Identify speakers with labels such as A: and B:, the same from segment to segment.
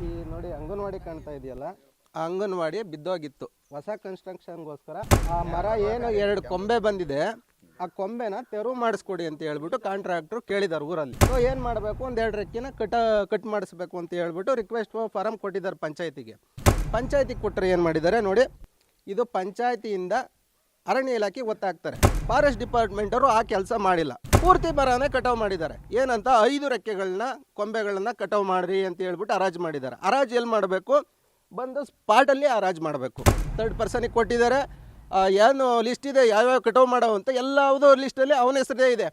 A: ಈ ನೋಡಿ ಅಂಗನವಾಡಿ ಕಾಣ್ತಾ ಇದೆಯಲ್ಲ, ಆ ಅಂಗನವಾಡಿ ಬಿದ್ದೋಗಿತ್ತು. ಹೊಸ ಕನ್ಸ್ಟ್ರಕ್ಷನ್ಗೋಸ್ಕರ ಆ ಮರ ಏನು 2 ಕೊಂಬೆ ಬಂದಿದೆ, ಆ ಕೊಂಬೆನ ತೆರವು ಮಾಡಿಸ್ಕೊಡಿ ಅಂತ ಹೇಳ್ಬಿಟ್ಟು ಕಾಂಟ್ರಾಕ್ಟ್ರು ಕೇಳಿದಾರೆ ಊರಲ್ಲಿ. ಸೊ ಏನು ಮಾಡಬೇಕು, ಒಂದು 2 ರೆಕ್ಕಿನ ಕಟ್ ಮಾಡಿಸ್ಬೇಕು ಅಂತ ಹೇಳ್ಬಿಟ್ಟು ರಿಕ್ವೆಸ್ಟ್ ಫಾರಮ್ ಕೊಟ್ಟಿದ್ದಾರೆ ಪಂಚಾಯತಿಗೆ. ಪಂಚಾಯತಿಗೆ ಕೊಟ್ಟರೆ ಏನು ಮಾಡಿದ್ದಾರೆ ನೋಡಿ, ಇದು ಪಂಚಾಯತಿಯಿಂದ ಅರಣ್ಯ ಇಲಾಖೆಗೆ ಗೊತ್ತಾಗ್ತಾರೆ. ಫಾರೆಸ್ಟ್ ಡಿಪಾರ್ಟ್ಮೆಂಟ್ ಅವರು ಆ ಕೆಲಸ ಮಾಡಿಲ್ಲ, ಪೂರ್ತಿ ಮರನೇ ಕಟಾವು ಮಾಡಿದ್ದಾರೆ. ಏನಂತ 5 ರೆಕ್ಕೆಗಳನ್ನ ಕೊಂಬೆಗಳನ್ನ ಕಟಾವು ಮಾಡ್ರಿ ಅಂತ ಹೇಳ್ಬಿಟ್ಟು ಹರಾಜು ಮಾಡಿದ್ದಾರೆ. ಹರಾಜು ಎಲ್ಲಿ ಮಾಡಬೇಕು, ಬಂದು ಸ್ಪಾಟಲ್ಲಿ ಹರಾಜು ಮಾಡಬೇಕು. 3rd ಪರ್ಸನಿಗೆ ಕೊಟ್ಟಿದ್ದಾರೆ. ಏನು ಲಿಸ್ಟ್ ಇದೆ ಯಾವ್ಯಾವ ಕಟಾವು ಮಾಡೋ ಅಂತ ಎಲ್ಲಾವುದು ಲಿಸ್ಟಲ್ಲಿ ಅವನ ಹೆಸರೇ ಇದೆ.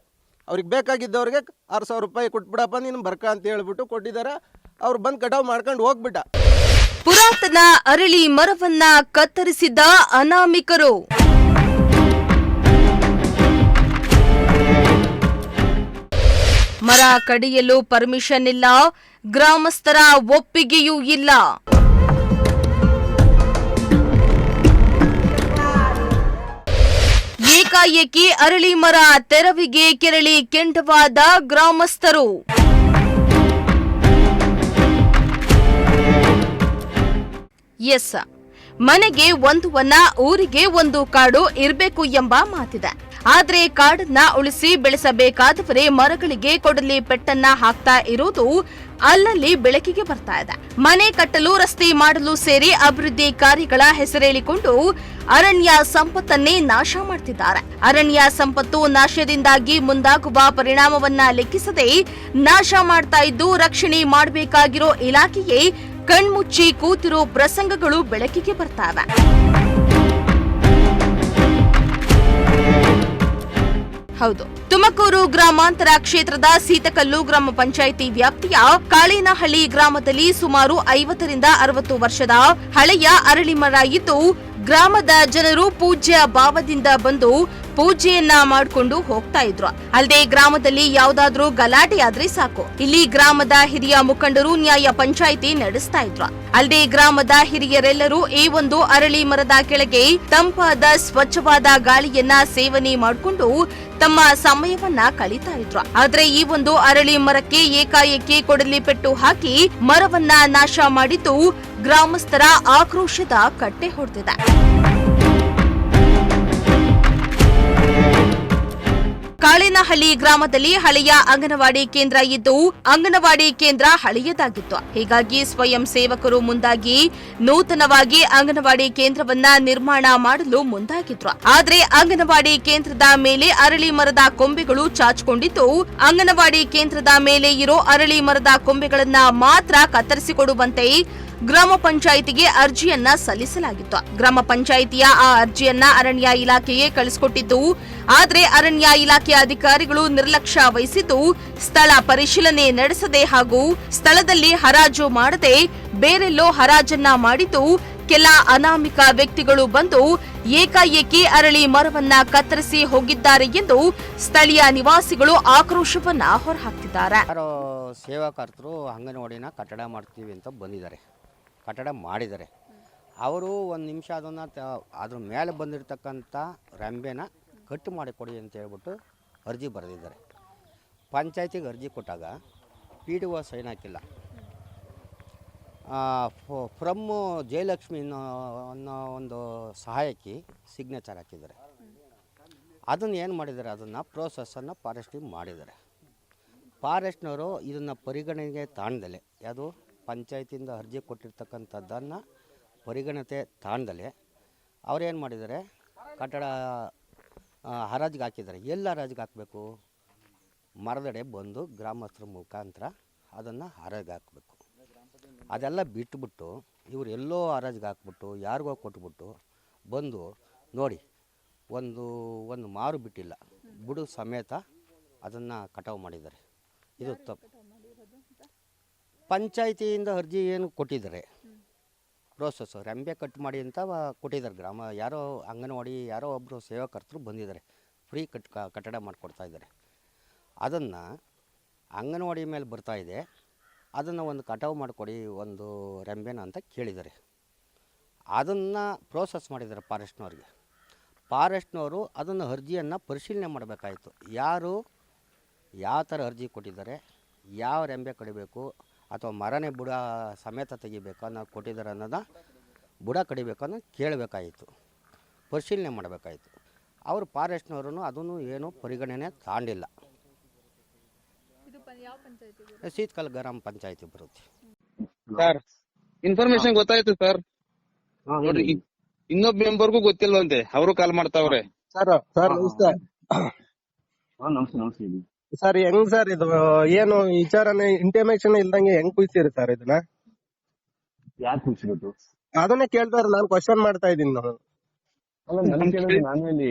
A: ಅವ್ರಿಗೆ ಬೇಕಾಗಿದ್ದವ್ರಿಗೆ 6,000 ರೂಪಾಯಿ ಕೊಟ್ಬಿಡಪ್ಪ ನೀನು ಬರ್ಕ ಅಂತ ಹೇಳ್ಬಿಟ್ಟು ಕೊಟ್ಟಿದ್ದಾರೆ. ಅವ್ರು ಬಂದು ಕಟಾವು ಮಾಡ್ಕೊಂಡು ಹೋಗ್ಬಿಟ್ಟ.
B: ಪುರಾತನ ಅರಳಿ ಮರವನ್ನ ಕತ್ತರಿಸಿದ ಅನಾಮಿಕರು. ಮರ ಕಡಿಯಲು ಪರ್ಮಿಷನ್ ಇಲ್ಲ, ಗ್ರಾಮಸ್ಥರ ಒಪ್ಪಿಗೆಯೂ ಇಲ್ಲ. ಏಕಾಏಕಿ ಅರಳಿ ಮರ ತೆರವಿಗೆ ಕೆರಳಿ ಕೆಂಡವಾದ ಗ್ರಾಮಸ್ಥರು. ಎಸ್, ಮನೆಗೆ ಒಂದು ವನ, ಊರಿಗೆ ಒಂದು ಕಾಡು ಇರಬೇಕು ಎಂಬ ಮಾತಿದೆ. ಆದ್ರೆ ಕಾಡನ್ನ ಉಳಿಸಿ ಬೆಳೆಸಬೇಕಾದವರೇ ಮರಗಳಿಗೆ ಕೊಡಲಿ ಪೆಟ್ಟನ್ನ ಹಾಕ್ತಾ ಇರುವುದು ಅಲ್ಲಲ್ಲಿ ಬೆಳಕಿಗೆ ಬರ್ತಾ ಇದೆ. ಮನೆ ಕಟ್ಟಲು, ರಸ್ತೆ ಮಾಡಲು ಸೇರಿ ಅಭಿವೃದ್ಧಿ ಕಾರ್ಯಗಳ ಹೆಸರೇಳಿಕೊಂಡು ಅರಣ್ಯ ಸಂಪತ್ತನ್ನೇ ನಾಶ ಮಾಡ್ತಿದ್ದಾರೆ. ಅರಣ್ಯ ಸಂಪತ್ತು ನಾಶದಿಂದಾಗಿ ಮುಂದಾಗುವ ಪರಿಣಾಮವನ್ನ ಲೆಕ್ಕಿಸದೆ ನಾಶ ಮಾಡ್ತಾ ಇದ್ದು, ರಕ್ಷಣೆ ಮಾಡಬೇಕಾಗಿರೋ ಇಲಾಖೆಯೇ ಕಣ್ಮುಚ್ಚಿ ಕೂತಿರೋ ಪ್ರಸಂಗಗಳು ಬೆಳಕಿಗೆ ಬರ್ತಾವೆ. ಹೌದು, ತುಮಕೂರು ಗ್ರಾಮಾಂತರ ಕ್ಷೇತ್ರದ ಸೀತಕಲ್ಲು ಗ್ರಾಮ ಪಂಚಾಯಿತಿ ವ್ಯಾಪ್ತಿಯ ಕಾಳೇನಹಳ್ಳಿ ಗ್ರಾಮದಲ್ಲಿ ಸುಮಾರು 50 ರಿಂದ 60 ವರ್ಷದ ಹಳೆಯ ಅರಳಿ ಮರ ಇದ್ದು, ಗ್ರಾಮದ ಜನರು ಪೂಜ್ಯ ಭಾವದಿಂದ ಬಂದು ಪೂಜೆಯನ್ನ ಮಾಡಿಕೊಂಡು ಹೋಗ್ತಾ ಇದ್ರು. ಅಲ್ಲದೆ ಗ್ರಾಮದಲ್ಲಿ ಯಾವ್ದಾದ್ರೂ ಗಲಾಟೆ ಆದ್ರೆ ಸಾಕು, ಇಲ್ಲಿ ಗ್ರಾಮದ ಹಿರಿಯ ಮುಖಂಡರು ನ್ಯಾಯ ಪಂಚಾಯಿತಿ ನಡೆಸ್ತಾ ಇದ್ರು. ಅಲ್ಲದೆ ಗ್ರಾಮದ ಹಿರಿಯರೆಲ್ಲರೂ ಈ ಒಂದು ಅರಳಿ ಮರದ ಕೆಳಗೆ ತಂಪಾದ ಸ್ವಚ್ಛವಾದ ಗಾಳಿಯನ್ನ ಸೇವನೆ ಮಾಡಿಕೊಂಡು ತಮ್ಮ ಸಮಯವನ್ನ ಕಳೀತಾ ಇದ್ರು. ಆದ್ರೆ ಈ ಒಂದು ಅರಳಿ ಮರಕ್ಕೆ ಏಕಾಏಕಿ ಕೊಡಲಿ ಪೆಟ್ಟು ಹಾಕಿ ಮರವನ್ನ ನಾಶ ಮಾಡಿದ್ದು ಗ್ರಾಮಸ್ಥರ ಆಕ್ರೋಶದ ಕಟ್ಟೆ ಹೊಡೆದಿದೆ. ಕಾಳೇನಹಳ್ಳಿ ಗ್ರಾಮದಲ್ಲಿ ಹಳೆಯ ಅಂಗನವಾಡಿ ಕೇಂದ್ರ ಇದ್ದು, ಅಂಗನವಾಡಿ ಕೇಂದ್ರ ಹಳೆಯದಾಗಿತ್ತು. ಹೀಗಾಗಿ ಸ್ವಯಂ ಸೇವಕರು ಮುಂದಾಗಿ ನೂತನವಾಗಿ ಅಂಗನವಾಡಿ ಕೇಂದ್ರವನ್ನ ನಿರ್ಮಾಣ ಮಾಡಲು ಮುಂದಾಗಿದ್ರು. ಆದ್ರೆ ಅಂಗನವಾಡಿ ಕೇಂದ್ರದ ಮೇಲೆ ಅರಳಿ ಮರದ ಕೊಂಬೆಗಳು ಚಾಚಿಕೊಂಡಿದ್ದು, ಅಂಗನವಾಡಿ ಕೇಂದ್ರದ ಮೇಲೆ ಇರೋ ಅರಳಿ ಮರದ ಕೊಂಬೆಗಳನ್ನ ಮಾತ್ರ ಕತ್ತರಿಸಿಕೊಡುವಂತೆ ಗ್ರಾಮ ಪಂಚಾಯಿತಿಗೆ ಅರ್ಜಿಯನ್ನ ಸಲ್ಲಿಸಲಾಗಿತ್ತು. ಗ್ರಾಮ ಪಂಚಾಯಿತಿಯ ಆ ಅರ್ಜಿಯನ್ನ ಅರಣ್ಯ ಇಲಾಖೆಗೆ ಕಳಿಸಿಕೊಟ್ಟಿದ್ದು, ಆದ್ರೆ ಅರಣ್ಯ ಇಲಾಖೆ ಅಧಿಕಾರಿಗಳು ನಿರ್ಲಕ್ಷ್ಯ ವಹಿಸಿದ್ದು, ಸ್ಥಳ ಪರಿಶೀಲನೆ ನಡೆಸದೆ ಹಾಗೂ ಸ್ಥಳದಲ್ಲಿ ಹರಾಜು ಮಾಡದೆ ಬೇರೆಲ್ಲೋ ಹರಾಜನ್ನ ಮಾಡಿದ್ದು, ಕೆಲ ಅನಾಮಿಕ ವ್ಯಕ್ತಿಗಳು ಬಂದು ಏಕಾಏಕಿ ಅರಳಿ ಮರವನ್ನ ಕತ್ತರಿಸಿ ಹೋಗಿದ್ದಾರೆ ಎಂದು ಸ್ಥಳೀಯ ನಿವಾಸಿಗಳು ಆಕ್ರೋಶವನ್ನ ಹೊರಹಾಕ್ತಿದ್ದಾರೆ.
C: ಸೇವಾಕರ್ತರು ಅಂಗನವಾಡಿನ ಕಟ್ಟಡ ಮಾಡ್ತೀವಿ ಅಂತ ಬಂದಿದ್ದಾರೆ, ಕಟ್ಟಡ ಮಾಡಿದ್ದಾರೆ. ಅವರು 1 ನಿಮಿಷ ಅದನ್ನು ಅದ್ರ ಮೇಲೆ ಬಂದಿರತಕ್ಕಂಥ ರೆಂಬೆನ ಕಟ್ಟು ಮಾಡಿಕೊಡಿ ಅಂತ ಹೇಳ್ಬಿಟ್ಟು ಅರ್ಜಿ ಬರೆದಿದ್ದಾರೆ. ಪಂಚಾಯತಿಗೆ ಅರ್ಜಿ ಕೊಟ್ಟಾಗ PDO ಸೈನ್ ಹಾಕಿಲ್ಲ. ಫ್ರಮ್ ಜಯಲಕ್ಷ್ಮಿ ಅನ್ನೋ ಒಂದು ಸಹಾಯಕಿ ಸಿಗ್ನೇಚರ್ ಹಾಕಿದ್ದಾರೆ. ಅದನ್ನು ಏನು ಮಾಡಿದ್ದಾರೆ, ಅದನ್ನು ಪ್ರೋಸೆಸ್ಸನ್ನು ಫಾರೆಸ್ಟಿಗೆ ಮಾಡಿದ್ದಾರೆ. ಫಾರೆಸ್ಟ್ನವರು ಇದನ್ನು ಪರಿಗಣನೆಗೆ ತಾಣ್ದಲೆ, ಯಾವುದು ಪಂಚಾಯತಿಯಿಂದ ಅರ್ಜಿ ಕೊಟ್ಟಿರ್ತಕ್ಕಂಥದ್ದನ್ನು ಪರಿಗಣತೆ ತಾಣ್ದಲೆ ಅವ್ರೇನು ಮಾಡಿದ್ದಾರೆ, ಕಟ್ಟಡ ಹರಾಜಿಗೆ ಹಾಕಿದ್ದಾರೆ. ಎಲ್ಲ ಹರಾಜಿಗೆ ಹಾಕಬೇಕು, ಮರದಡೆ ಬಂದು ಗ್ರಾಮಸ್ಥರ ಮುಖಾಂತರ ಅದನ್ನು ಹರಾಜಿಗೆ ಹಾಕಬೇಕು. ಅದೆಲ್ಲ ಬಿಟ್ಬಿಟ್ಟು ಇವರು ಎಲ್ಲೋ ಹರಾಜಿಗೆ ಹಾಕ್ಬಿಟ್ಟು ಯಾರಿಗೋ ಕೊಟ್ಬಿಟ್ಟು ಬಂದು ನೋಡಿ, ಒಂದು ಮಾರು ಬಿಟ್ಟಿಲ್ಲ, ಬುಡು ಸಮೇತ ಅದನ್ನು ಕಟಾವು ಮಾಡಿದ್ದಾರೆ. ಇದು ತಪ್ಪು. ಪಂಚಾಯಿತಿಯಿಂದ ಅರ್ಜಿ ಏನು ಕೊಟ್ಟಿದ್ದಾರೆ, ಪ್ರೋಸೆಸ್ ರೆಂಬೆ ಕಟ್ ಮಾಡಿ ಅಂತ ಕೊಟ್ಟಿದ್ದಾರೆ. ಗ್ರಾಮ ಯಾರೋ ಅಂಗನವಾಡಿ ಯಾರೋ ಒಬ್ಬರು ಸೇವಾಕರ್ತರು ಬಂದಿದ್ದಾರೆ, ಫ್ರೀ ಕಟ್ಟಡ ಮಾಡಿಕೊಡ್ತಾ ಇದ್ದಾರೆ. ಅದನ್ನು ಅಂಗನವಾಡಿ ಮೇಲೆ ಬರ್ತಾಯಿದೆ, ಅದನ್ನು ಒಂದು ಕಟಾವು ಮಾಡಿಕೊಡಿ ಒಂದು ರೆಂಬೆನ ಅಂತ ಕೇಳಿದ್ದಾರೆ. ಅದನ್ನು ಪ್ರೋಸೆಸ್ ಮಾಡಿದ್ದಾರೆ ಫಾರೆಸ್ಟ್ನವ್ರಿಗೆ. ಫಾರೆಸ್ಟ್ನವರು ಅದನ್ನು ಅರ್ಜಿಯನ್ನು ಪರಿಶೀಲನೆ ಮಾಡಬೇಕಾಯಿತು. ಯಾರು ಯಾವ ಥರ ಅರ್ಜಿ ಕೊಟ್ಟಿದ್ದಾರೆ, ಯಾವ ರೆಂಬೆ ಕಡಿಬೇಕು, ಅಥವಾ ಮರನೇ ಬುಡ ಸಮೇತ ತೆಗಿಬೇಕಾ ನಾವು ಕೊಟ್ಟಿದ್ದಾರೆ ಅನ್ನೋದನ್ನ ಬುಡ ಕಡಿಬೇಕು ಅನ್ನೋದು ಕೇಳಬೇಕಾಯಿತು, ಪರಿಶೀಲನೆ ಮಾಡಬೇಕಾಯಿತು. ಅವರು ಫಾರೆಸ್ಟ್ನವರು ಅದನ್ನು ಏನೂ ಪರಿಗಣನೆ ತಾಂಡಿಲ್ಲ. ಶೀತಕಾಲ ಗ್ರಾಮ ಪಂಚಾಯತಿ ಬರುತ್ತೆ
D: ಸರ್. ಇನ್ಫಾರ್ಮೇಶನ್ ಗೊತ್ತಾಯ್ತು ಸರ್. ನೋಡ್ರಿ, ಇನ್ನೊಬ್ಬ ಮೆಂಬರ್ಗೂ ಗೊತ್ತಿಲ್ವಂತೆ, ಅವರು ಕಾಲ್ ಮಾಡ್ತಾವ್ರೆ.
A: ಸರ್ ನಮಸ್ತೆ.
E: ನಮಸ್ತೆ ಹೇಳಿ.
A: ಸರ್ ಹೆಂಗ್ ಸರ್ ಇದು ಏನು ವಿಚಾರನೆ ಇಂಟಿಮೇಷನ್ ಇಲ್ದಂಗೆ ಹೆಂಗ್ ಕುಯ್ತೀರಿ ಸರ್ ಇದನ್ನ?
E: ಯಾಕೆ ಖುಷಿಗೊತ್ತು?
A: ಅದನ್ನೇ ಕೇಳ್ತಾರೆ, ನಾನು ಕ್ವಶನ್ ಮಾಡ್ತಾ ಇದೀನಿ ನಾನು.
E: ಅಲ್ಲ ನನ್ ಕೇಳಿದ್ರೆ ನಾನು ಹೇಳಿ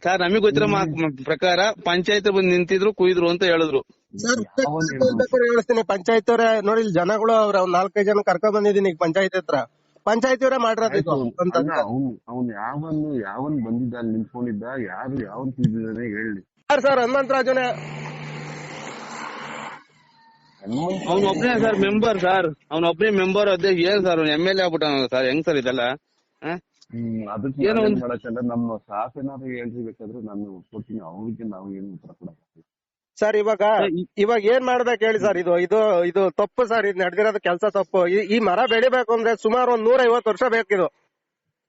D: ಸರ್, ನಮಗ್ ಗೊತ್ತಿರೋ ಪ್ರಕಾರ ಪಂಚಾಯತ್ ಬಂದು ನಿಂತಿದ್ರು, ಕುಯ್ದ್ರು ಅಂತ ಹೇಳಿದ್ರು.
A: ಸರ್ ಹೇಳಿಸ್ತೀನಿ, ಪಂಚಾಯತ್ ಅವರೇ ನೋಡಿ, ಇಲ್ಲಿ ಜನಗಳು ಅವ್ರ ಒಂದ್ 4-5 ಜನ ಕರ್ಕೊಂಡ್ ಬಂದಿದ್ದೀನಿ ಈಗ ಪಂಚಾಯತ್ ಹತ್ರ. ಪಂಚಾಯತ್ ಅವರೇ ಮಾಡಿರೋದು ಅಂತ.
E: ಅವ್ನು ಯಾವನ್ ಬಂದಿದ್ದ ಅಲ್ಲಿ ನಿಂತ್ಕೊಂಡಿದ್ದ, ಯಾವನ್ ತಿಂದಿದ್ದಾನೆ ಹೇಳಿ
A: ಸರ್ ಹನುಮಂತರಾಜನೇ
D: ಅವ್ನೊಬ್ನೇ ಸರ್ ಮೆಂಬರ್ ಸರ್, ಅವ್ನೊಬ್ನೇ ಮೆಂಬರ್. ಅದೇ ಏನ್ ಸರ್ ಅವ್ನು MLA ಆಗ್ಬಿಟ್ಟಾನ ಸರ್, ಹೆಂಗ್ ಸರ್ ಇದೆಲ್ಲ?
E: ಅದಕ್ಕೆ ಮಾಡಕ್ಕಲ್ಲ, ನಮ್ಮ ಸ್ಟಾಫ್ ಏನಾದ್ರು ಹೇಳ್ಬೇಕಾದ್ರೆ ನಾನು ಕೊಡ್ತೀನಿ, ಅವ್ರಿಗೆ ನಾವು ಏನು ಉತ್ತರ ಕೊಡಕ್ಕೆ.
A: ಸರ್ ಇವಾಗ ಏನ್ ಮಾಡ್ಬೇಕು ಹೇಳಿ ಸರ್? ಇದು ತಪ್ಪು ಸರ್, ಇದು ನಡೆದಿರೋದು ಕೆಲಸ ತಪ್ಪು. ಈ ಮರ ಬೆಳಿಬೇಕು ಅಂದ್ರೆ ಸುಮಾರು 150 ವರ್ಷ ಬೇಕಿದು.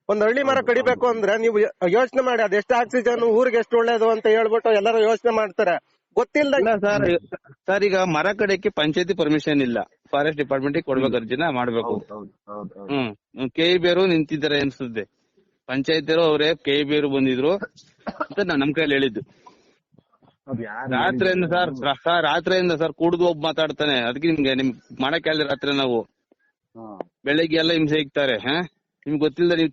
A: ಒಂದ್ ಹಳ್ಳಿ ಮರ ಕಡಿಬೇಕು ಅಂದ್ರೆ ನೀವು ಯೋಚನೆ ಮಾಡಿ, ಅದೆಷ್ಟು ಆಕ್ಸಿಜನ್, ಊರಿಗೆ ಎಷ್ಟು ಒಳ್ಳೇದು ಅಂತ ಹೇಳ್ಬಿಟ್ಟು ಎಲ್ಲರೂ ಯೋಚನೆ ಮಾಡ್ತಾರೆ. ಗೊತ್ತಿಲ್ಲ
D: ಸರ್, ಈಗ ಮರ ಕಡೆಗೆ ಪಂಚಾಯತಿ ಪರ್ಮಿಷನ್ ಇಲ್ಲ, ಫಾರೆಸ್ಟ್ ಡಿಪಾರ್ಟ್ಮೆಂಟ್ ಕೊಡ್ಬೇಕು, ಅರ್ಜಿನ ಮಾಡ್ಬೇಕು. KEB ನಿಂತಿದ್ದಾರೆ ಅನ್ಸುತ್ತೆ, ಪಂಚಾಯತ್ ಅವರೇ KEB ಬಂದಿದ್ರು ಅಂತ ನಮ್ ಕೈಯಲ್ಲಿ ಹೇಳಿದ್ದು. ರಾತ್ರಿಯಿಂದ ರಾತ್ರಿಯಿಂದ ಸರ್ ಕುಡ್ದು ಒಬ್ಬ ಮಾತಾಡ್ತಾನೆ. ಅದಕ್ಕೆ ನಿಮ್ ಮಾಡಕ್ ಹೇಳಿದ್ರೆ ರಾತ್ರಿ ನಾವು ಬೆಳಿಗ್ಗೆ ಎಲ್ಲ ಹಿಂಸೆ ಇಕ್ತಾರೆ. ನಿಮ್ಗೆ ಗೊತ್ತಿಲ್ಲ, ನೀವು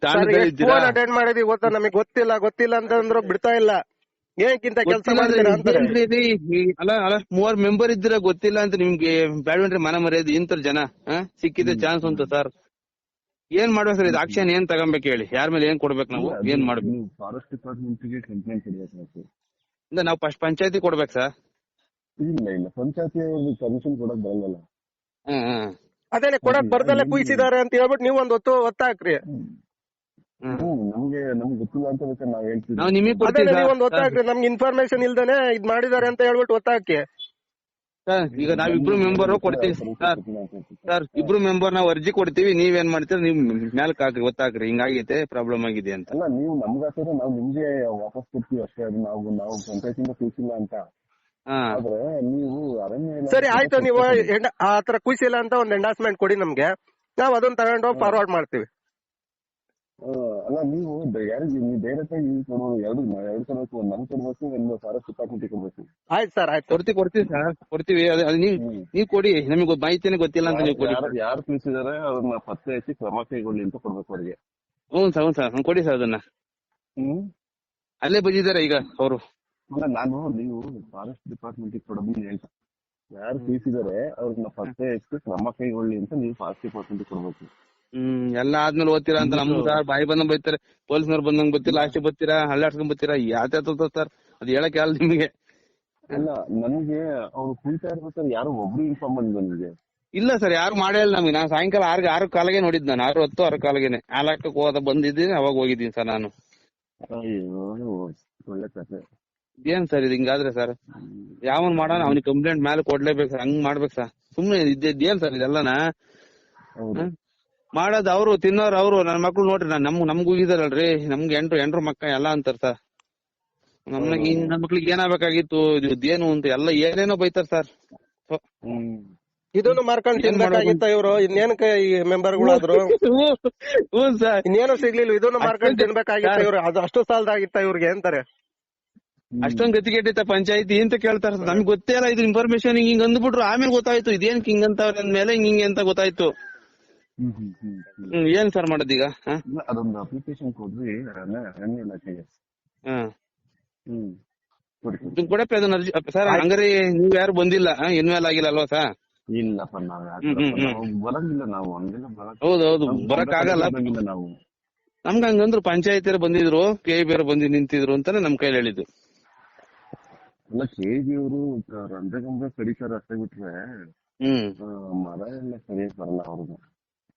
A: ಅಟೆಂಡ್ ಮಾಡಿದೀವಿ ಗೊತ್ತಾ, ನಮಗೆ ಗೊತ್ತಿಲ್ಲ ಅಂತಂದ್ರು ಬಿಡ್ತಾ ಇಲ್ಲ. ಏನಕ್ಕಿಂತ ಕೆಲಸ ಮಾಡ್ತೀರಾ ಅಂತಾರೆ.
D: ಅಲ್ಲ 3 ಮೆಂಬರ್ ಇದ್ದೀರಾ, ಗೊತ್ತಿಲ್ಲ ಅಂತ ನಿಮ್ಗೆ ಬ್ಯಾಡ್ವೆಂಟ್ರಿ ಮನ ಮರ್ಯಾದೆ ಇಂತರ ಜನ ಸಿಕ್ಕಿದ್ರೆ ಚಾನ್ಸ್ ಅಂತ ಸರ್. ಏನ್ ಮಾಡ್ಬೇಕು ಸರ್? ಇದು ಆಕ್ಷನ್ ಏನ್ ತಗೊಂಬೇಕು ಹೇಳಿ? ಯಾರ ಮೇಲೆ ಏನ್ ಕೊಡ್ಬೇಕು ನಾವು? ಏನ್ ಮಾಡ್ಬೇಕು?
E: ಫಾರೆಸ್ಟ್ ಡಿಪಾರ್ಟ್ಮೆಂಟ್ ಗೆ ಕಂಪ್ಲೇಂಟ್ ಕೊಡ್ಬೇಕು.
D: ನಾವು ಫಸ್ಟ್ ಪಂಚಾಯತಿ ಕೊಡ್ಬೇಕು ಸರ್.
E: ಇಲ್ಲ ಪಂಚಾಯತಿ ಪರ್ಮಿಷನ್ ಕೊಡಕ್ ಬರಲ್ಲ.
A: ಅದೇನೆ ಕೊಡಕ್ ಬರ್ದಲ್ಲೇ ಕುಯ್ಸಿದಾರೆ ಅಂತ ಹೇಳ್ಬಿಟ್ಟು ನೀವು ಒಂದ್ ಒತ್ತಾಕ್ರಿ.
E: ನಮ್ಗೆ ಗೊತ್ತಿಲ್ಲ ಅಂತ ಬೇಕಾದ್ರೆ ನಾವ್ ಹೇಳ್ತೀವಿ.
D: ನಾವು ನಿಮಗೆ ಕೊಡ್ತೀವಿ
A: ನೀವು ಒಂದ್ ಒತ್ತಾಕ್ರಿ, ನಮ್ಗೆ ಇನ್ಫಾರ್ಮೇಶನ್ ಇಲ್ದೇನೆ ಇದ್ ಮಾಡಿದಾರೆ ಅಂತ ಹೇಳ್ಬಿಟ್ಟು ಒತ್ತಾಕಿ.
D: ಸರ್, ಈಗ ನಾವಿಬ್ರು ಮೆಂಬರ್ ಕೊಡ್ತೀವಿ ಸರ್, ಇಬ್ರು ಮೆಂಬರ್ ನಾವು ಅರ್ಜಿ ಕೊಡ್ತೀವಿ. ನೀವೇನ್ ಮಾಡ್ತೀರಾ? ನೀವ್ ಮ್ಯಾಲ್ಕ್ ಹಾಕ್ರಿ, ಗೊತ್ತಾಕ್ರಿ ಹಿಂಗಾಗೈತೆ, ಪ್ರಾಬ್ಲಮ್ ಆಗಿದೆ ಅಂತ.
E: ಅಲ್ಲ, ನೀವು ನಮ್ಗೆ ಹಾಕಿದ್ರೆ ನಾವು ನಿಮ್ಗೆ ವಾಪಸ್ ಕೊಡ್ತೀವಿ ಅಷ್ಟೇ. ಅದು ನಾವು ಪಂಚಾಯತಿಂದ ಕೂಸಿಲ್ಲ ಅಂತ. ಆದ್ರೆ ನೀವು ಅರಣ್ಯ
A: ಸರಿ ಆಯ್ತು, ನೀವು ಆತರ ಕುಯ್ಸಿಲ್ಲ ಅಂತ ಒಂದ್ ಎಂಡಾಸ್ಮೆಂಟ್ ಕೊಡಿ ನಮ್ಗೆ, ನಾವ್ ಅದನ್ನ ತಗೊಂಡೋಗಿ ಫಾರ್ವರ್ಡ್ ಮಾಡ್ತೀವಿ.
E: ಅಲ್ಲ, ನೀವು ಯಾರಿಗೆ ನೀವು ಡೈರೆಕ್ಟ್ ಆಗಿ ಕೊಡೋದು ಎರಡು ಕೊಡ್ಬೇಕು, ಒಂದು ನಮ್ಗೆ ಕೊಡ್ಬೇಕು, ಒಂದು ಫಾರೆಸ್ಟ್ ಡಿಪಾರ್ಟ್ಮೆಂಟ್ ಕೊಡ್ಬೇಕು.
A: ಆಯ್ತು ಸರ್, ಆಯ್ತು
D: ಕೊಡ್ತೀವಿ ಸರ್, ಕೊಡ್ತೀವಿ. ನೀವ್ ಕೊಡಿ, ನಮಗೆ ಮಾಹಿತಿನೇ ಗೊತ್ತಿಲ್ಲ ಅಂತ ನೀವು ಕೊಡಿ.
E: ಯಾರು ತಿಳಿಸಿದಾರೆ ಅದನ್ನ ಪತ್ತೆ ಹಚ್ಚಿ ಕ್ರಮ ಕೈಗೊಳ್ಳಿ ಅಂತ ಕೊಡ್ಬೇಕು ಅವ್ರಿಗೆ.
D: ಹ್ಞೂ ಸರ್ ಕೊಡಿ ಸರ್ ಅದನ್ನ. ಅಲ್ಲೇ ಬಂದಿದ್ದಾರೆ ಈಗ ಅವರು.
E: ಅಲ್ಲ, ನೀವು ಫಾರೆಸ್ಟ್ ಡಿಪಾರ್ಟ್ಮೆಂಟ್ ಕೊಡೋದನ್ನ ಹೇಳ್ತಾ, ಯಾರು ತಿಳಿಸಿದಾರೆ ಅವ್ರನ್ನ ಪತ್ತೆ ಹಚ್ಚಿ ಕ್ರಮ ಕೈಗೊಳ್ಳಿ ಅಂತ ನೀವು ಫಾರೆಸ್ಟ್ ಡಿಪಾರ್ಟ್ಮೆಂಟ್ ಕೊಡ್ಬೇಕು.
D: ಎಲ್ಲ ಆದ್ಮೇಲೆ ಓದ್ತೀರಾ ಅಂತ ನಮ್ದು ಸರ್ ಬಾಯಿ ಬಂದಂಗ್ ಬೈತಾರೆ. ಪೊಲೀಸ್ನವ್ರು ಬಂದಂಗ್ ಗೊತ್ತಿಲ್ಲ, ಲಾಸ್ಟ್ ಬರ್ತೀರಾ, ಹಳ್ಳಾಡ್ಸ್ಕೊಂಡ್ ಬರ್ತೀರಾ, ಯಾವ್ದು ಸರ್ ಅದು ಹೇಳಕ್ ಯಾರು ನಿಮ್ಗೆ?
E: ಅಲ್ಲ, ನನ್ಗೆ ಅವ್ರು ಕುಳಿತಾ ಇರ್ಬೇಕಾದ್ರೆ ಯಾರು ಒಬ್ರು ಇನ್ಫಾರ್ಮ್ ಮಾಡಿದ್ರು ನನಗೆ.
D: ಇಲ್ಲ ಸರ್, ಯಾರು ಮಾಡೇ ಇಲ್ಲ ನಮ್ಗೆ. ನಾನು ಸಾಯಂಕಾಲ 6 ಕಾಲಗೆ ನೋಡಿದ್, ನಾನು 6:10 ಕಾಲಗೆನೆ ಹಾಲಾಕಕ್ಕೆ ಬಂದಿದ್ದೀನಿ, ಅವಾಗ ಹೋಗಿದ್ದೀನಿ ಸರ್ ನಾನು.
E: ಅಯ್ಯೋ, ಒಳ್ಳೆ ಕಥೆ.
D: ಏನ್ ಸರ್ ಇದು ಹಿಂಗಾದ್ರೆ ಸರ್? ಯಾವನ್ ಮಾಡೋಣ ಅವ್ನಿಗೆ ಕಂಪ್ಲೇಂಟ್ ಮೇಲೆ ಕೊಡ್ಲೇಬೇಕು ಸರ್, ಹಂಗ್ ಮಾಡ್ಬೇಕು ಸರ್. ಸುಮ್ನೆ ಇದ್ದೇನ್ ಸರ್ ಇದೆಲ್ಲನ ಮಾಡೋದು? ಅವ್ರು ತಿನ್ನೋರು ಅವ್ರು. ನನ್ನ ಮಕ್ಳು ನೋಡ್ರಿ, ನಮ್ಗೆ ಹೋಗಿದಾರಲ್ರಿ, ನಮ್ಗೆ ಎಂಟ್ರು ಮಕ್ಕ ಎಲ್ಲ ಅಂತಾರ ಸರ್. ನನ್ನ ಮಕ್ಳಿಗೆ ಏನಾಗಬೇಕಾಗಿತ್ತು, ಇದೇನು ಅಂತ ಎಲ್ಲ ಏನೇನೋ ಬೈತಾರ ಸರ್.
A: ಇದನ್ನು ಮಾರ್ಕೊಂಡ್ ತಿನ್ಬೇಕಾಗಿತ್ತ ಇವ್ರು? ಇನ್ನೇನಕ್ಕೆ ಈ ಮೆಂಬರ್ಗಳಾದ್ರು
D: ಹ್ಞೂ ಸರ್,
A: ಇನ್ನೇನು ಸಿಗ್ಲಿಲ್ಲ, ಇದನ್ನು ಮಾರ್ಕೊಂಡ್ ತಿನ್ಬೇಕಾಗಿತ್ತ ಇವ್ರು? ಅದು ಅಷ್ಟು ಸಾಲದಾಗಿತ್ತ ಇವ್ರಿಗೆ ಅಂತಾರೆ.
D: ಅಷ್ಟೊಂದ್ ಗತಿಗೆಟ್ಟಿತ್ತ ಪಂಚಾಯತಿ ಅಂತ ಕೇಳ್ತಾರ ಸರ್. ನಮ್ಗೆ ಗೊತ್ತೇ ಇಲ್ಲ ಇದು ಇನ್ಫಾರ್ಮೇಶನ್. ಹಿಂಗ್ ಅಂದ್ಬಿಟ್ರು, ಆಮೇಲೆ ಗೊತ್ತಾಯ್ತು ಇದೇನ್ ಹಿಂಗ್ ಅಂತವ್ರ ಅಂದ್ಮೇಲೆ ಹಿಂಗೆ ಅಂತ ಗೊತ್ತಾಯ್ತು. ಏನ್ ಸರ್ ಮಾಡೋದೀಗ?
E: ಅದೊಂದು ಅಪ್ಲಿಕೇಶನ್ ಕೊಡ್ರಿ ಅರಣ್ಯ ಇಲಾಖೆಗೆ.
D: ಕೊಡಪ್ಪ ಅದನ್ನ ಅರ್ಜಿ ಸರ್. ಹಂಗಾರೆ ನೀವ್ ಯಾರು ಬಂದಿಲ್ಲ, ಇನ್ವಾಲ್ವ್ ಆಗಿಲ್ಲ ಅಲ್ವಾ ಸರ್?
E: ಇಲ್ಲಪ್ಪ, ಬರಂಗಿಲ್ಲ ನಾವು, ಹಂಗೆಲ್ಲ
D: ಹೌದೌದು, ಬರಕ್ ಆಗಲ್ಲ
E: ನಾವು.
D: ನಮ್ಗೆ ಹಂಗಂದ್ರು ಪಂಚಾಯತ್ ಬಂದಿದ್ರು, KEB ಬಂದು ನಿಂತಿದ್ರು ಅಂತಾನೆ ನಮ್ ಕೈಲಿ ಹೇಳಿದ್ದು.
E: ಅಲ್ಲ, KEB ಅವರು ರಂಧ್ರಗಂಬ ಕಡಿತಾರ ಅಷ್ಟೇ ಬಿಟ್ರೆ ಮರ ಎಲ್ಲ ಸರಿಯಾಗಿ ಬರಲ್ಲ ಅವ್ರಿಗೆ.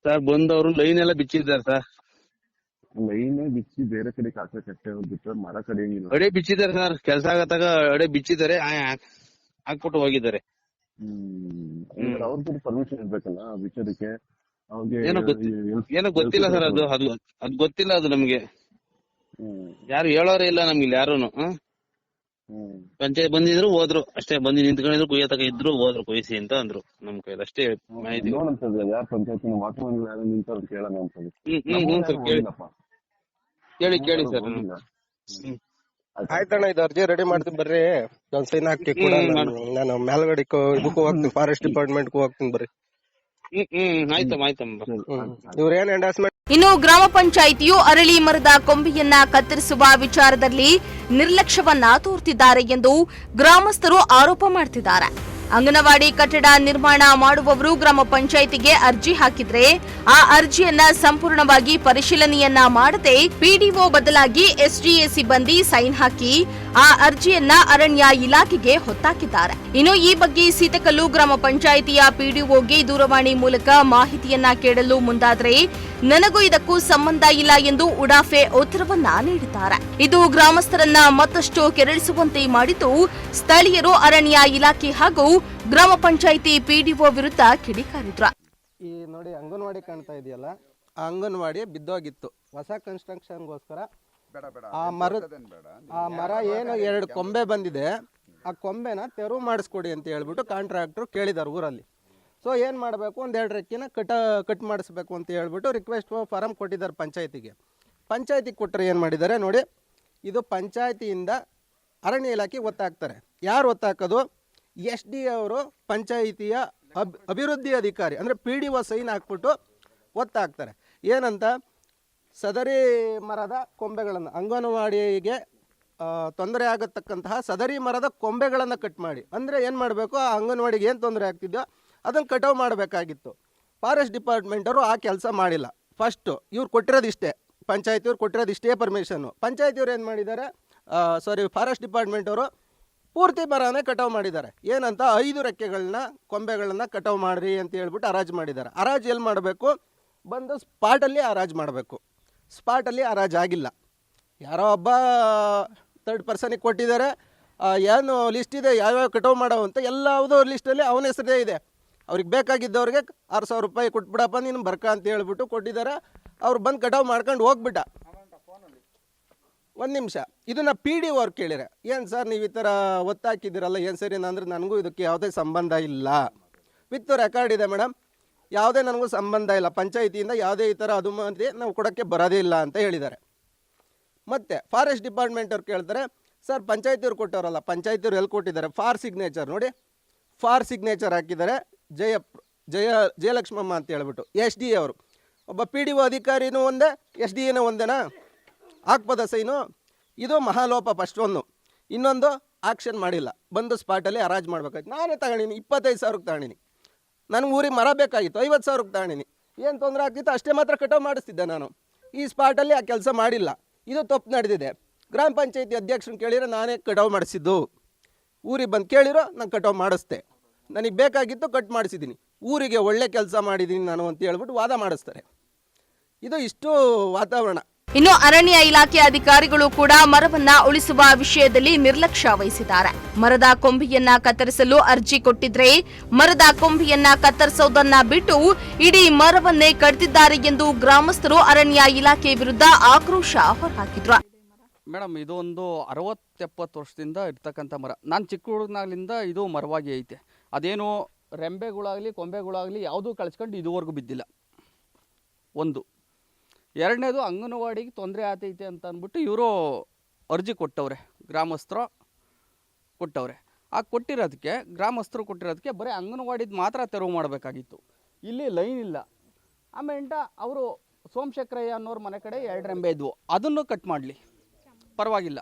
D: ಸರ್ ಬಂದವರು ಲೈನ್ ಎಲ್ಲ ಬಿಚ್ಚಿದ್ದಾರೆ ಸರ್.
E: ಲೈನೇ ಬಿಚ್ಚಿ ಬೇರೆ ಕಡೆ ಕಾಸೆ ಕಟ್ಟೆ ಬಿಟ್ರೆ ಮರ ಕಡಿಯಂಗಿಲ್ಲ.
D: ಅಡೆ ಬಿಚ್ಚಿದ್ದಾರೆ ಸರ್, ಕೆಲ್ಸ ಆಗತ್ತಾಗ ಅಡೆ ಬಿಚ್ಚಿದ್ದಾರೆ, ಹಾಕ್ಬಿಟ್ಟು ಹೋಗಿದ್ದಾರೆ.
E: ಅವ್ರಿಗೂ ಪರ್ಮಿಷನ್ ಇರ್ಬೇಕಲ್ಲ ಆ ವಿಚಾರಕ್ಕೆ. ಅವ್ರಿಗೆ
D: ಏನೋ ಗೊತ್ತಿಲ್ಲ ಸರ್, ಅದು ಗೊತ್ತಿಲ್ಲ ಅದು ನಮ್ಗೆ. ಯಾರು ಹೇಳೋರೇ ಇಲ್ಲ ನಮ್ಗೆ ಇಲ್ಲಿ ಯಾರುನು. ಪಂಚಾಯತ್ ಬಂದಿದ್ರು ಹೋದ್ರು ಅಷ್ಟೇ, ಬಂದು ನಿಂತ್ಕೊಂಡಿದ್ರು ಕುಯ್ಯ ತಕ ಇದ್ರು ಹೋದ್ರು ಕೊಯ್ಸಿ ಅಂತ ಅಂದ್ರು. ನಮ್ ಕೈಲಿ ಅಷ್ಟೇ ಮಾಹಿತಿ.
E: ನೋಡಂತದ್ದು ಯಾರು ಪಂಚಾಯತ್ ಮಾತಾಡೋದಿಲ್ಲ ಯಾರು ನಿಂತವ್ರು ಕೇಳೋಣ ಅಂತದ್ದು.
D: ಸರ್ ಕೇಳಿ ಸರ್.
A: ಆಯ್ತಣ್ಣ, ಇದು ಅರ್ಜಿ ರೆಡಿ ಮಾಡ್ತೀನಿ ಬರ್ರಿ, ಒಂದ್ ಸೈನ್ ಹಾಕಿ ಕೂಡ ನಾನು ಮೇಲ್ಗಡೆ ಇದಕ್ಕೂ ಹೋಗ್ತೀನಿ, ಫಾರೆಸ್ಟ್ ಡಿಪಾರ್ಟ್ಮೆಂಟ್ಗೂ ಹೋಗ್ತೀನಿ ಬರ್ರಿ.
D: ಆಯ್ತಮ್ಮ.
A: ಇವ್ರೇನ್ ಎಂಡಾಸ್ಮೆಂಟ್.
B: ಇನ್ನು ಗ್ರಾಮ ಪಂಚಾಯಿತಿಯು ಅರಳಿ ಮರದ ಕೊಂಬೆಯನ್ನ ಕತ್ತರಿಸುವ ವಿಚಾರದಲ್ಲಿ ನಿರ್ಲಕ್ಷ್ಯವನ್ನ ತೋರುತ್ತಿದ್ದಾರೆ ಎಂದು ಗ್ರಾಮಸ್ಥರು ಆರೋಪ ಮಾಡುತ್ತಿದ್ದಾರೆ. ಅಂಗನವಾಡಿ ಕಟ್ಟಡ ನಿರ್ಮಾಣ ಮಾಡುವವರು ಗ್ರಾಮ ಪಂಚಾಯಿತಿಗೆ ಅರ್ಜಿ ಹಾಕಿದ್ರೆ ಆ ಅರ್ಜಿಯನ್ನ ಸಂಪೂರ್ಣವಾಗಿ ಪರಿಶೀಲನೆಯನ್ನ ಮಾಡದೆ ಪಿಡಿಒ ಬದಲಾಗಿ ಎಸ್ಡಿಎ ಸಿಬ್ಬಂದಿ ಸೈನ್ ಹಾಕಿ ಆ ಅರ್ಜಿಯನ್ನ ಅರಣ್ಯ ಇಲಾಖೆಗೆ ಹೊತ್ತಾಕಿದ್ದಾರೆ. ಇನ್ನು ಈ ಬಗ್ಗೆ ಸೀತಕಲ್ಲು ಗ್ರಾಮ ಪಂಚಾಯಿತಿಯ ಪಿಡಿಒಗೆ ದೂರವಾಣಿ ಮೂಲಕ ಮಾಹಿತಿಯನ್ನ ಕೇಳಲು ಮುಂದಾದರೆ ನನಗೂ ಇದಕ್ಕೂ ಸಂಬಂಧ ಇಲ್ಲ ಎಂದು ಉಡಾಫೆ ಉತ್ತರವನ್ನ ನೀಡಿದ್ದಾರೆ. ಇದು ಗ್ರಾಮಸ್ಥರನ್ನ ಮತ್ತಷ್ಟು ಕೆರಳಿಸುವಂತೆ ಮಾಡಿದ್ದು ಸ್ಥಳೀಯರು ಅರಣ್ಯ ಇಲಾಖೆ ಹಾಗೂ ಗ್ರಾಮ ಪಂಚಾಯಿತಿ ಪಿಡಿಒ ವಿರುದ್ಧ ಕಿಡಿಕಾರಿದ್ರು.
A: ಈ ನೋಡಿ ಅಂಗನವಾಡಿ ಕಾಣ್ತಾ ಇದೆಯಲ್ಲ, ಆ ಅಂಗನವಾಡಿ ಬಿದ್ದೋಗಿತ್ತು. ಹೊಸ ಕನ್ಸ್ಟ್ರಕ್ಷನ್ಗೋಸ್ಕರ ಆ ಮರ ಏನು 2 ಕೊಂಬೆ ಬಂದಿದೆ, ಆ ಕೊಂಬೆನ ತೆರವು ಮಾಡಿಸ್ಕೊಡಿ ಅಂತ ಹೇಳ್ಬಿಟ್ಟು ಕಾಂಟ್ರಾಕ್ಟ್ರು ಕೇಳಿದಾರೆ ಊರಲ್ಲಿ. ಸೊ ಏನು ಮಾಡಬೇಕು, 1-2 ರೆಕ್ಕಿನ ಕಟ್ ಮಾಡಿಸ್ಬೇಕು ಅಂತ ಹೇಳ್ಬಿಟ್ಟು ರಿಕ್ವೆಸ್ಟ್ ಫಾರಮ್ ಕೊಟ್ಟಿದ್ದಾರೆ ಪಂಚಾಯತಿಗೆ. ಪಂಚಾಯತಿಗೆ ಕೊಟ್ಟರೆ ಏನು ಮಾಡಿದ್ದಾರೆ ನೋಡಿ, ಇದು ಪಂಚಾಯತಿಯಿಂದ ಅರಣ್ಯ ಇಲಾಖೆಗೆ ಒತ್ತಾಕ್ತಾರೆ. ಯಾರು ಒತ್ತಾಕೋದು? SD ಅವರು ಪಂಚಾಯಿತಿಯ ಅಭಿವೃದ್ಧಿ ಅಧಿಕಾರಿ ಅಂದರೆ PDO ಸೈನ್ ಹಾಕ್ಬಿಟ್ಟು ಒತ್ತಾಕ್ತಾರೆ. ಏನಂತ, ಸದರಿ ಮರದ ಕೊಂಬೆಗಳನ್ನು, ಅಂಗನವಾಡಿಗೆ ತೊಂದರೆ ಆಗತಕ್ಕಂತಹ ಸದರಿ ಮರದ ಕೊಂಬೆಗಳನ್ನು ಕಟ್ ಮಾಡಿ, ಅಂದರೆ ಏನು ಮಾಡಬೇಕು, ಆ ಅಂಗನವಾಡಿಗೆ ಏನು ತೊಂದರೆ ಆಗ್ತಿದೆಯೋ ಅದನ್ನು ಕಟಾವು ಮಾಡಬೇಕಾಗಿತ್ತು. ಫಾರೆಸ್ಟ್ ಡಿಪಾರ್ಟ್ಮೆಂಟವರು ಆ ಕೆಲಸ ಮಾಡಿಲ್ಲ. ಫಸ್ಟು ಇವ್ರು ಕೊಟ್ಟಿರೋದಿಷ್ಟೇ, ಪಂಚಾಯತಿಯವ್ರು ಕೊಟ್ಟಿರೋದಿಷ್ಟೇ ಪರ್ಮಿಷನ್ನು. ಪಂಚಾಯತಿಯವ್ರು ಏನು ಮಾಡಿದ್ದಾರೆ, ಫಾರೆಸ್ಟ್ ಡಿಪಾರ್ಟ್ಮೆಂಟವರು ಪೂರ್ತಿ ಮರನೇ ಕಟಾವು ಮಾಡಿದ್ದಾರೆ. ಏನಂತ 5 ರೆಕ್ಕೆಗಳನ್ನ ಕೊಂಬೆಗಳನ್ನ ಕಟಾವು ಮಾಡ್ರಿ ಅಂತ ಹೇಳ್ಬಿಟ್ಟು ಹರಾಜು ಮಾಡಿದ್ದಾರೆ. ಹರಾಜು ಎಲ್ಲಿ ಮಾಡಬೇಕು, ಬಂದು ಸ್ಪಾಟಲ್ಲಿ ಹರಾಜು ಮಾಡಬೇಕು. ಸ್ಪಾಟಲ್ಲಿ ಹರಾಜು ಆಗಿಲ್ಲ. ಯಾರೋ ಒಬ್ಬ 3rd ಪರ್ಸನಿಗೆ ಕೊಟ್ಟಿದ್ದಾರೆ. ಏನು ಲಿಸ್ಟ್ ಇದೆ ಯಾವ್ಯಾವ ಕಟಾವು ಮಾಡೋ ಅಂತ ಎಲ್ಲವುದೋ ಲಿಸ್ಟಲ್ಲಿ ಅವನ ಹೆಸರೇ ಇದೆ. ಅವ್ರಿಗೆ ಬೇಕಾಗಿದ್ದವ್ರಿಗೆ 6,000 ರೂಪಾಯಿ ಕೊಟ್ಬಿಡಪ್ಪ ನೀನು ಬರ್ಕ ಅಂತ ಹೇಳ್ಬಿಟ್ಟು ಕೊಟ್ಟಿದ್ದಾರೆ. ಅವ್ರು ಬಂದು ಕಟಾವು ಮಾಡ್ಕೊಂಡು ಹೋಗ್ಬಿಟ್ಟ. 1 ನಿಮಿಷ, ಇದನ್ನು PDO ಅವ್ರು ಕೇಳಿರೆ, ಏನು ಸರ್ ನೀವು ಈ ಥರ ಒತ್ತಾಕಿದ್ದೀರಲ್ಲ ಏನು ಸರಿ ಅಂದರೆ, ನನಗೂ ಇದಕ್ಕೆ ಯಾವುದೇ ಸಂಬಂಧ ಇಲ್ಲ, ವಿತ್ ರೆಕಾರ್ಡ್ ಇದೆ ಮೇಡಮ್, ಯಾವುದೇ ನನಗೂ ಸಂಬಂಧ ಇಲ್ಲ, ಪಂಚಾಯಿತಿಯಿಂದ ಯಾವುದೇ ಈ ಥರ ಅನುಮತಿ ನಾವು ಕೊಡೋಕ್ಕೆ ಬರೋದೇ ಇಲ್ಲ ಅಂತ ಹೇಳಿದ್ದಾರೆ. ಮತ್ತು ಫಾರೆಸ್ಟ್ ಡಿಪಾರ್ಟ್ಮೆಂಟ್ ಅವ್ರು ಕೇಳ್ತಾರೆ, ಸರ್ ಪಂಚಾಯತಿಯವ್ರು ಕೊಟ್ಟವರಲ್ಲ, ಪಂಚಾಯತಿಯವ್ರು ಎಲ್ಲಿ ಕೊಟ್ಟಿದ್ದಾರೆ, ಫಾರ್ ಸಿಗ್ನೇಚರ್ ನೋಡಿ, ಫಾರ್ ಸಿಗ್ನೇಚರ್ ಹಾಕಿದ್ದಾರೆ ಜಯಲಕ್ಷ್ಮಮ್ಮ ಅಂತ ಹೇಳ್ಬಿಟ್ಟು. SD ಅವರು ಒಬ್ಬ PDO ಅಧಿಕಾರಿನೂ ಒಂದೇ, SDAನೂ ಒಂದೇನಾ ಹಾಕ್ಬೋದ ಸೈನು? ಇದು ಮಹಾಲೋಪ ಫಸ್ಟ್ ಒಂದು. ಇನ್ನೊಂದು ಆಕ್ಷನ್ ಮಾಡಿಲ್ಲ, ಬಂದು ಸ್ಪಾಟಲ್ಲಿ ಹರಾಜು ಮಾಡ್ಬೇಕಾಯ್ತು. ನಾನೇ ತಗೊಂಡಿನಿ 25,000ಕ್ಕೆ ತಗೊಂಡಿನಿ. ನನಗೆ ಊರಿಗೆ ಮರ ಬೇಕಾಗಿತ್ತು, 50,000ಕ್ಕೆ ತಗೊಂಡಿನಿ. ಏನು ತೊಂದರೆ ಆಗ್ತಿತ್ತು ಅಷ್ಟೇ ಮಾತ್ರ ಕಟಾವು ಮಾಡಿಸ್ತಿದ್ದೆ ನಾನು. ಈ ಸ್ಪಾಟಲ್ಲಿ ಆ ಕೆಲಸ ಮಾಡಿಲ್ಲ, ಇದು ತಪ್ಪು ನಡೆದಿದೆ. ಗ್ರಾಮ ಪಂಚಾಯತಿ ಅಧ್ಯಕ್ಷರನ್ನ ಕೇಳಿರೋ ನಾನೇ ಕಟಾವು ಮಾಡಿಸಿದ್ದು. ಊರಿಗೆ ಬಂದು ಕೇಳಿರೋ ನಾನು ಕಟಾವು ಮಾಡಿಸ್ದೆ, ನನಗೆ ಬೇಕಾಗಿತ್ತು ಕಟ್ ಮಾಡಿಸಿದ್ದೀನಿ, ಊರಿಗೆ ಒಳ್ಳೆ ಕೆಲಸ ಮಾಡಿದ್ದೀನಿ ನಾನು ಅಂತ ಹೇಳ್ಬಿಟ್ಟು ವಾದ ಮಾಡಿಸ್ತಾರೆ. ಇದು ಇಷ್ಟು ವಾತಾವರಣ.
B: ಇನ್ನು ಅರಣ್ಯ ಇಲಾಖೆ ಅಧಿಕಾರಿಗಳು ಕೂಡ ಮರವನ್ನ ಉಳಿಸುವ ವಿಷಯದಲ್ಲಿ ನಿರ್ಲಕ್ಷ್ಯ ವಹಿಸಿದ್ದಾರೆ. ಮರದ ಕೊಂಬೆಯನ್ನ ಕತ್ತರಿಸಲು ಅರ್ಜಿ ಕೊಟ್ಟಿದ್ರೆ ಮರದ ಕೊಂಬೆಯನ್ನ ಕತ್ತರಿಸೋದನ್ನ ಬಿಟ್ಟು ಇಡೀ ಮರವನ್ನೇ ಕಡಿದಿದ್ದಾರೆ ಎಂದು ಗ್ರಾಮಸ್ಥರು ಅರಣ್ಯ ಇಲಾಖೆ ವಿರುದ್ಧ ಆಕ್ರೋಶ ಹೊರಹಾಕಿದ್ರು.
F: ಮೇಡಮ್, ಇದು ಒಂದು 60-70 ವರ್ಷದಿಂದ ಇರ್ತಕ್ಕಂಥ ಮರ. ನಾನು ಚಿಕ್ಕ ಹುಡುಗನಾಗ್ಲಿಂದ ಇದು ಮರವಾಗಿ ಐತೆ. ಅದೇನು ರೆಂಬೆಗಳಾಗಲಿ ಕೊಂಬೆಗಳಾಗಲಿ ಯಾವುದೂ ಕಳ್ಸ್ಕೊಂಡು ಇದುವರೆಗೂ ಬಿದ್ದಿಲ್ಲ. ಒಂದು. ಎರಡನೇದು, ಅಂಗನವಾಡಿಗೆ ತೊಂದರೆ ಆತೈತೆ ಅಂತ ಅಂದ್ಬಿಟ್ಟು ಇವರು ಅರ್ಜಿ ಕೊಟ್ಟವ್ರೆ, ಗ್ರಾಮಸ್ಥರು ಕೊಟ್ಟವ್ರೆ. ಆ ಗ್ರಾಮಸ್ಥರು ಕೊಟ್ಟಿರೋದಕ್ಕೆ ಬರೀ ಅಂಗನವಾಡಿದು ಮಾತ್ರ ತೆರವು ಮಾಡಬೇಕಾಗಿತ್ತು. ಇಲ್ಲಿ ಲೈನ್ ಇಲ್ಲ. ಆಮೇಲೆ ಅವರು ಸೋಮಶೇಖರಯ್ಯ ಅನ್ನೋರ ಮನೆ ಕಡೆ 2 ರೆಂಬೆ ಇದ್ವು, ಅದನ್ನು ಕಟ್ ಮಾಡಲಿ, ಪರವಾಗಿಲ್ಲ.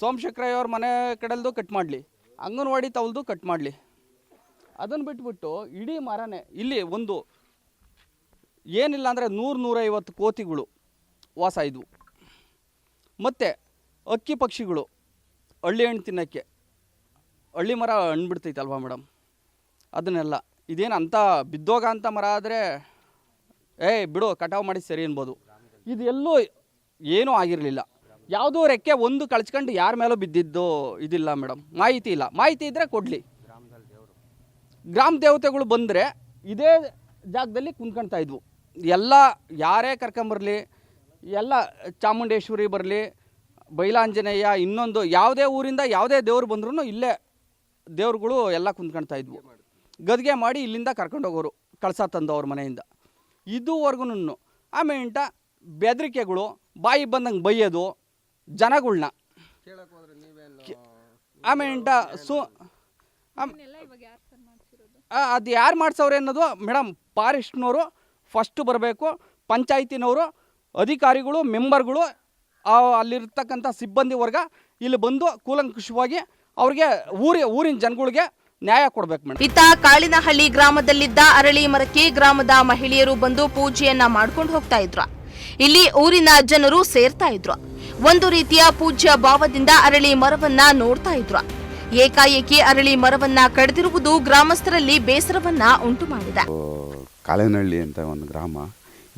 F: ಸೋಮಶೇಖರಯ್ಯ ಅವ್ರ ಮನೆ ಕಡೆಲ್ದು ಕಟ್ ಮಾಡಲಿ, ಅಂಗನವಾಡಿ ತವಲ್ದು ಕಟ್ ಮಾಡಲಿ. ಅದನ್ನು ಬಿಟ್ಬಿಟ್ಟು ಇಡೀ ಮರನೇ ಇಲ್ಲಿ ಒಂದು ಏನಿಲ್ಲ ಅಂದರೆ 100-150 ಕೋತಿಗಳು ವಾಸ ಇದ್ವು. ಮತ್ತು ಅಕ್ಕಿ ಪಕ್ಷಿಗಳು ಹಳ್ಳಿ ಹಣ್ಣು ತಿನ್ನೋಕ್ಕೆ, ಹಳ್ಳಿ ಮರ ಹಣ್ಣು ಬಿಡ್ತೈತಲ್ವಾ ಮೇಡಮ್, ಅದನ್ನೆಲ್ಲ ಇದೇನು ಅಂಥ ಬಿದ್ದೋಗ ಅಂತ ಮರ ಆದರೆ ಬಿಡು ಕಟಾವು ಮಾಡಿ ಸರಿ ಅನ್ಬೋದು. ಇದೆಲ್ಲೂ ಏನೂ ಆಗಿರಲಿಲ್ಲ. ಯಾವುದೋ ರೆಕ್ಕೆ ಒಂದು ಕಳ್ಸ್ಕೊಂಡು ಯಾರ ಮೇಲೂ ಬಿದ್ದಿದ್ದು ಇದಿಲ್ಲ ಮೇಡಮ್, ಮಾಹಿತಿ ಇಲ್ಲ. ಮಾಹಿತಿ ಇದ್ದರೆ ಕೊಡಲಿ. ಗ್ರಾಮ ದೇವತೆಗಳು ಬಂದರೆ ಇದೇ ಜಾಗದಲ್ಲಿ ಕುಂತ್ಕೊಳ್ತಾ ಇದ್ವು. ಎಲ್ಲ ಯಾರೇ ಕರ್ಕೊಂಬರಲಿ, ಎಲ್ಲ ಚಾಮುಂಡೇಶ್ವರಿ ಬರಲಿ, ಬೈಲಾಂಜನೇಯ, ಇನ್ನೊಂದು ಯಾವುದೇ ಊರಿಂದ ಯಾವುದೇ ದೇವ್ರು ಬಂದ್ರೂ ಇಲ್ಲೇ ದೇವ್ರುಗಳು ಎಲ್ಲ ಕುಂತ್ಕೊಳ್ತಾ ಇದ್ವು. ಗದ್ಗೆ ಮಾಡಿ ಇಲ್ಲಿಂದ ಕರ್ಕೊಂಡೋಗೋರು ಕಳಸ ತಂದು ಅವ್ರ ಮನೆಯಿಂದ. ಇದುವರೆಗೂ ಆಮೇಲಿಂಟ ಬೆದರಿಕೆಗಳು, ಬಾಯಿ ಬಂದಂಗೆ ಬೈಯೋದು ಜನಗಳ್ನ. ಆಮೇಲಿಂಟ ಅದು ಯಾರು ಮಾಡ್ಸವ್ರೆ ಅನ್ನೋದು ಮೇಡಮ್ ಫಾರೆಸ್ಟ್ನವರು ಫಸ್ಟ್ ಬರಬೇಕು, ಪಂಚಾಯತಿನವರು, ಅಧಿಕಾರಿಗಳು, ಮೆಂಬರ್ಗಳು, ಅಲ್ಲಿರ್ತಕ್ಕಂಥ ಸಿಬ್ಬಂದಿ ವರ್ಗ ಇಲ್ಲಿ ಬಂದು ಕೂಲಂಕುಷವಾಗಿ ಅವ್ರಿಗೆ ಊರಿನ ಜನಗಳಿಗೆ ನ್ಯಾಯ ಕೊಡ್ಬೇಕು ಮೇಡಮ್.
B: ಇತ್ತ ಕಾಳಿನಹಳ್ಳಿ ಗ್ರಾಮದಲ್ಲಿದ್ದ ಅರಳಿ ಮರಕ್ಕೆ ಗ್ರಾಮದ ಮಹಿಳೆಯರು ಬಂದು ಪೂಜೆಯನ್ನ ಮಾಡ್ಕೊಂಡು ಹೋಗ್ತಾ ಇದ್ರು. ಇಲ್ಲಿ ಊರಿನ ಜನರು ಸೇರ್ತಾ ಇದ್ರು. ಒಂದು ರೀತಿಯ ಪೂಜ್ಯ ಭಾವದಿಂದ ಅರಳಿ ಮರವನ್ನ ನೋಡ್ತಾ ಇದ್ರು. ಏಕಾಏಕಿ ಅರಳಿ ಮರವನ್ನ ಕಡಿದಿರುವುದು ಗ್ರಾಮಸ್ಥರಲ್ಲಿ ಬೇಸರವನ್ನ ಉಂಟು ಮಾಡಿದೆ.
G: ಕಾಳಿನಹಳ್ಳಿ ಅಂತ ಒಂದು ಗ್ರಾಮ,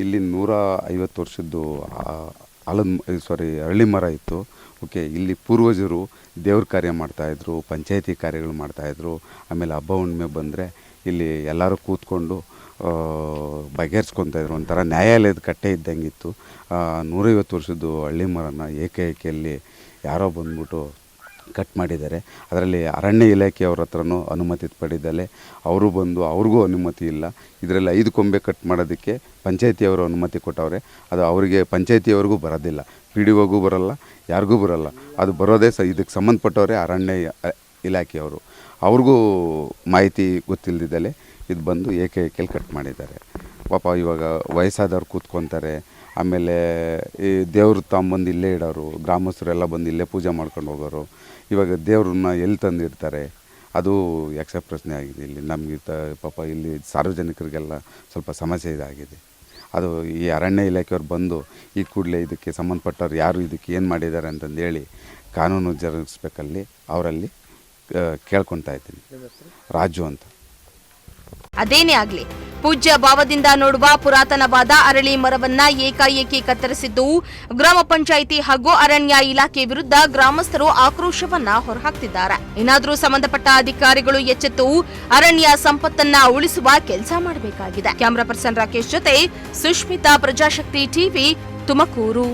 G: ಇಲ್ಲಿ 150 ವರ್ಷದ್ದು ಅರಳಿ ಮರ ಇತ್ತು. ಓಕೆ, ಇಲ್ಲಿ ಪೂರ್ವಜರು ದೇವ್ರ ಕಾರ್ಯ ಮಾಡ್ತಾಯಿದ್ರು, ಪಂಚಾಯತಿ ಕಾರ್ಯಗಳು ಮಾಡ್ತಾಯಿದ್ರು. ಆಮೇಲೆ ಹಬ್ಬ ಹುಣ್ಣಿಮೆ ಬಂದರೆ ಇಲ್ಲಿ ಎಲ್ಲರೂ ಕೂತ್ಕೊಂಡು ಬಗೆಹರಿಸ್ಕೊತಾಯಿದ್ರು. ಒಂಥರ ನ್ಯಾಯಾಲಯದ ಕಟ್ಟೆ ಇದ್ದಂಗಿತ್ತು. 150 ವರ್ಷದ್ದು ಹಳ್ಳಿ ಮರನ ಏಕೈಕಿಯಲ್ಲಿ ಯಾರೋ ಬಂದ್ಬಿಟ್ಟು ಕಟ್ ಮಾಡಿದ್ದಾರೆ. ಅದರಲ್ಲಿ ಅರಣ್ಯ ಇಲಾಖೆಯವ್ರ ಹತ್ರನೂ ಅನುಮತಿ ಪಡೆದಲೆ ಅವರು ಬಂದು ಅವ್ರಿಗೂ ಅನುಮತಿ ಇಲ್ಲ. ಇದರಲ್ಲಿ 5 ಕೊಂಬೆ ಕಟ್ ಮಾಡೋದಕ್ಕೆ ಪಂಚಾಯತಿಯವರು ಅನುಮತಿ ಕೊಟ್ಟವ್ರೆ. ಅದು ಅವರಿಗೆ ಪಂಚಾಯತಿಯವ್ರಿಗೂ ಬರೋದಿಲ್ಲ, ಪಿ ಡಿ ಒಗೂ ಬರೋಲ್ಲ, ಯಾರಿಗೂ ಬರೋಲ್ಲ. ಅದು ಬರೋದೇ ಇದಕ್ಕೆ ಸಂಬಂಧಪಟ್ಟವರೇ ಅರಣ್ಯ ಇಲಾಖೆಯವರು. ಅವ್ರಿಗೂ ಮಾಹಿತಿ ಗೊತ್ತಿಲ್ಲದಿದ್ದಲೆ ಇದು ಬಂದು ಏಕೈಕಲ್ಲಿ ಕಟ್ ಮಾಡಿದ್ದಾರೆ. ಪಾಪ ಇವಾಗ ವಯಸ್ಸಾದವ್ರು ಕೂತ್ಕೊತಾರೆ. ಆಮೇಲೆ ಈ ದೇವ್ರು ತಗೊಂಬಂದು ಇಲ್ಲೇ ಇಡೋರು, ಗ್ರಾಮಸ್ಥರೆಲ್ಲ ಬಂದು ಇಲ್ಲೇ ಪೂಜೆ ಮಾಡ್ಕೊಂಡು ಹೋಗೋರು. ಇವಾಗ ದೇವ್ರನ್ನ ಎಲ್ಲಿ ತಂದಿರ್ತಾರೆ, ಅದು ಯಕ್ಷ ಪ್ರಶ್ನೆ ಆಗಿದೆ. ಇಲ್ಲಿ ನಮಗೆ ಪಾಪ ಇಲ್ಲಿ ಸಾರ್ವಜನಿಕರಿಗೆಲ್ಲ ಸ್ವಲ್ಪ ಸಮಸ್ಯೆ ಇದಾಗಿದೆ. ಅದು ಈ ಅರಣ್ಯ ಇಲಾಖೆಯವ್ರು ಬಂದು ಈ ಕೂಡಲೇ ಇದಕ್ಕೆ ಸಂಬಂಧಪಟ್ಟವ್ರು ಯಾರು ಇದಕ್ಕೆ ಏನು ಮಾಡಿದ್ದಾರೆ ಅಂತಂದೇಳಿ ಕಾನೂನು ಜರುಗಿಸ್ಬೇಕಲ್ಲಿ ಅವರಲ್ಲಿ ಕೇಳ್ಕೊತಾ ಇದ್ದೀನಿ. ರಾಜು ಅಂತ.
B: ಅದೇನೇ ಆಗ್ಲಿ, ಪೂಜ್ಯ ಭಾವದಿಂದ ನೋಡುವ ಪುರಾತನವಾದ ಅರಳಿ ಮರವನ್ನ ಏಕಾಏಕಿ ಕತ್ತರಿಸಿದ್ದು ಗ್ರಾಮ ಪಂಚಾಯಿತಿ ಹಾಗೂ ಅರಣ್ಯ ಇಲಾಖೆ ವಿರುದ್ಧ ಗ್ರಾಮಸ್ಥರು ಆಕ್ರೋಶವನ್ನ ಹೊರಹಾಕ್ತಿದ್ದಾರೆ. ಇನ್ನಾದರೂ ಸಂಬಂಧಪಟ್ಟ ಅಧಿಕಾರಿಗಳು ಎಚ್ಚೆತ್ತು ಅರಣ್ಯ ಸಂಪತ್ತನ್ನ ಉಳಿಸುವ ಕೆಲಸ ಮಾಡಬೇಕಾಗಿದೆ. ಕ್ಯಾಮರಾ ಪರ್ಸನ್ ರಾಕೇಶ್ ಜೊತೆ ಸುಷ್ಮಿತಾ, ಪ್ರಜಾಶಕ್ತಿ ಟಿವಿ, ತುಮಕೂರು.